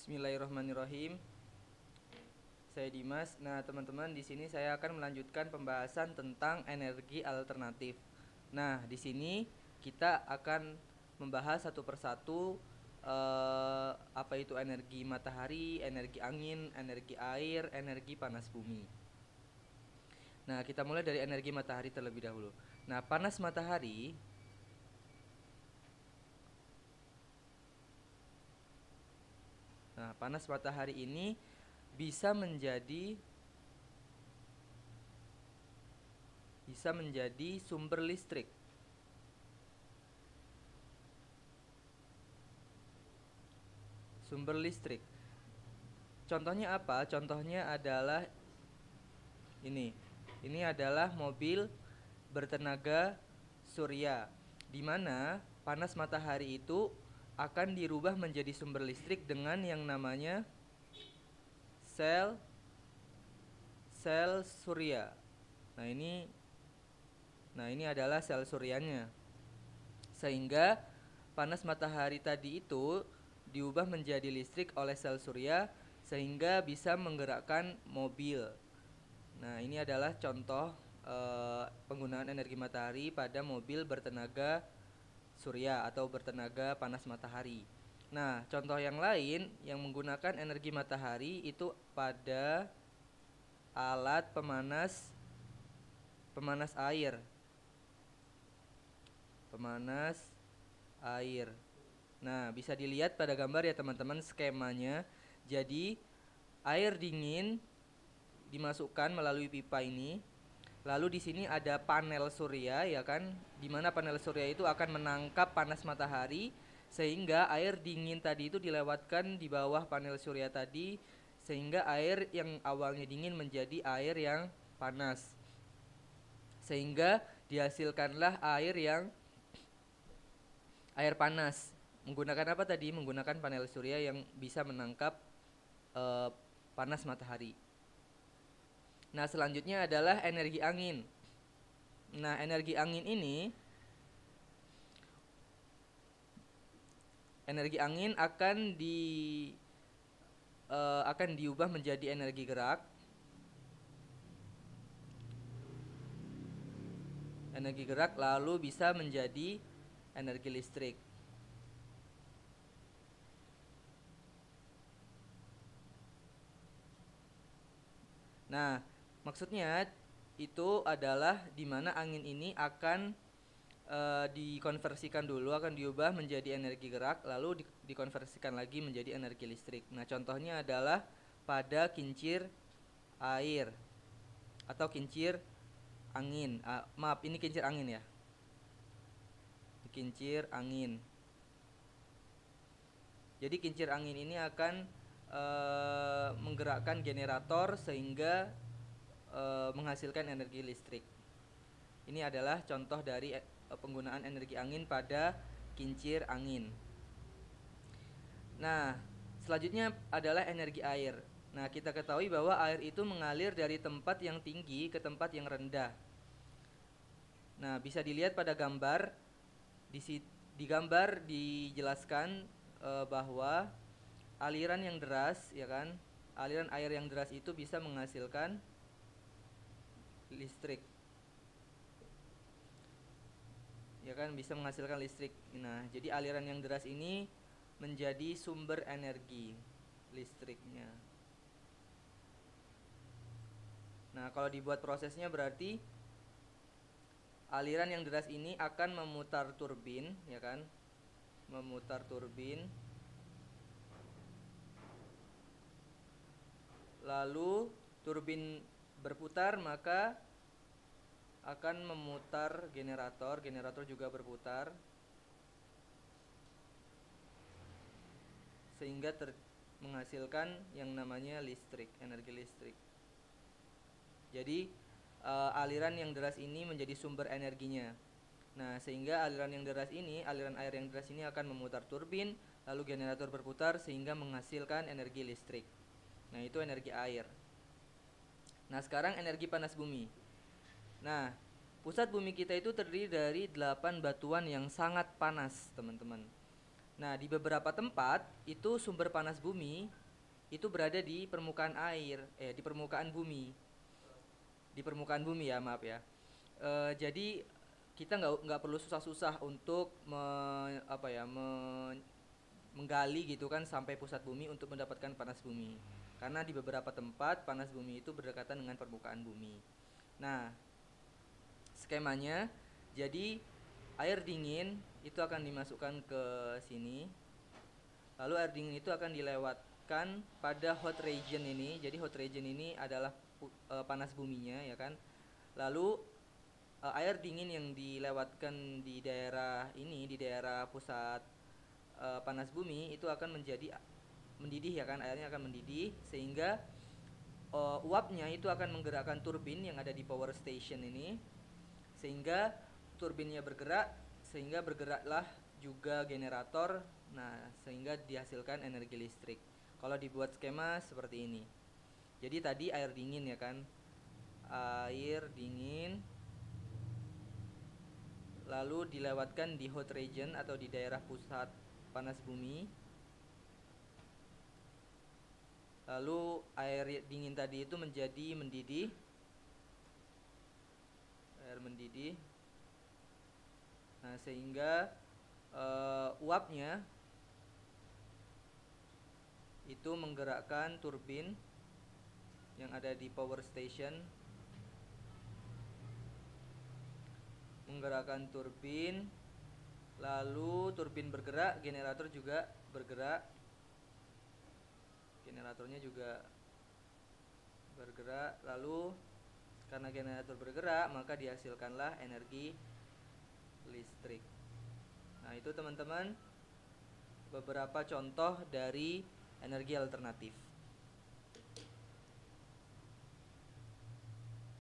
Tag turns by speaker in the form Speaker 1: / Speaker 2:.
Speaker 1: Bismillahirrahmanirrahim. Saya Dimas. Nah, teman-teman, di sini saya akan melanjutkan pembahasan tentang energi alternatif. Nah, di sini kita akan membahas satu persatu apa itu energi matahari, energi angin, energi air, energi panas bumi. Nah, kita mulai dari energi matahari terlebih dahulu. Nah, panas matahari ini bisa menjadi sumber listrik. Contohnya apa? Contohnya adalah ini. Ini adalah mobil bertenaga surya, di mana panas matahari itu akan dirubah menjadi sumber listrik dengan yang namanya sel surya. Nah, ini adalah sel suryanya. Sehingga panas matahari tadi itu diubah menjadi listrik oleh sel surya sehingga bisa menggerakkan mobil. Nah, ini adalah contoh penggunaan energi matahari pada mobil bertenaga surya atau bertenaga panas matahari. Nah, contoh yang lain yang menggunakan energi matahari itu pada alat pemanas air. Nah, bisa dilihat pada gambar ya teman-teman skemanya. Jadi, air dingin dimasukkan melalui pipa ini. Lalu di sini ada panel surya, ya kan? Di mana panel surya itu akan menangkap panas matahari sehingga air dingin tadi itu dilewatkan di bawah panel surya tadi sehingga air yang awalnya dingin menjadi air yang panas. Sehingga dihasilkanlah air panas. Menggunakan apa tadi? Menggunakan panel surya yang bisa menangkap panas matahari. Nah, selanjutnya adalah energi angin. Nah, energi angin ini akan diubah menjadi energi gerak. Lalu bisa menjadi energi listrik. Nah, maksudnya itu adalah di mana angin ini akan dikonversikan dulu, akan diubah menjadi energi gerak, lalu dikonversikan lagi menjadi energi listrik. Nah, contohnya adalah pada kincir air atau kincir angin. Ini kincir angin ya. Kincir angin. Jadi kincir angin ini akan menggerakkan generator sehingga menghasilkan energi listrik. Ini adalah contoh dari penggunaan energi angin pada kincir angin. Nah, selanjutnya adalah energi air. Nah, kita ketahui bahwa air itu mengalir dari tempat yang tinggi ke tempat yang rendah. Nah, bisa dilihat pada gambar. Di gambar dijelaskan bahwa aliran yang deras, ya kan? Aliran air yang deras itu bisa menghasilkan listrik. Ya kan, bisa menghasilkan listrik. Nah, jadi aliran yang deras ini menjadi sumber energi listriknya. Nah, kalau dibuat prosesnya berarti aliran yang deras ini akan memutar turbin, ya kan? Memutar turbin. Lalu turbin berputar maka akan memutar generator juga berputar sehingga menghasilkan yang namanya listrik, energi listrik. Jadi aliran yang deras ini menjadi sumber energinya. Nah, sehingga aliran air yang deras ini akan memutar turbin, lalu generator berputar sehingga menghasilkan energi listrik. Nah, itu energi air. Nah, sekarang energi panas bumi. Nah, pusat bumi kita itu terdiri dari 8 batuan yang sangat panas, teman-teman. Nah, di beberapa tempat itu sumber panas bumi itu berada di permukaan air, di permukaan bumi, ya, maaf ya. Jadi kita nggak perlu susah-susah untuk menggali gitu kan sampai pusat bumi untuk mendapatkan panas bumi. Karena di beberapa tempat panas bumi itu berdekatan dengan permukaan bumi. Nah, skemanya jadi air dingin itu akan dimasukkan ke sini. Lalu air dingin itu akan dilewatkan pada hot region ini. Jadi hot region ini adalah panas buminya, ya kan. Lalu air dingin yang dilewatkan di daerah ini, di daerah pusat panas bumi itu akan menjadi mendidih, ya kan, airnya akan mendidih sehingga uapnya itu akan menggerakkan turbin yang ada di power station ini sehingga turbinnya bergerak, sehingga bergeraklah juga generator. Nah, sehingga dihasilkan energi listrik. Kalau dibuat skema seperti ini. Jadi tadi air dingin, ya kan, air dingin lalu dilewatkan di hot region atau di daerah pusat panas bumi. Lalu air dingin tadi itu menjadi mendidih, air mendidih. Nah, sehingga uapnya itu menggerakkan turbin yang ada di power station, menggerakkan turbin, lalu turbin bergerak, generator juga bergerak, generatornya juga bergerak. Lalu karena generator bergerak maka dihasilkanlah energi listrik. Nah, itu teman-teman beberapa contoh dari energi alternatif.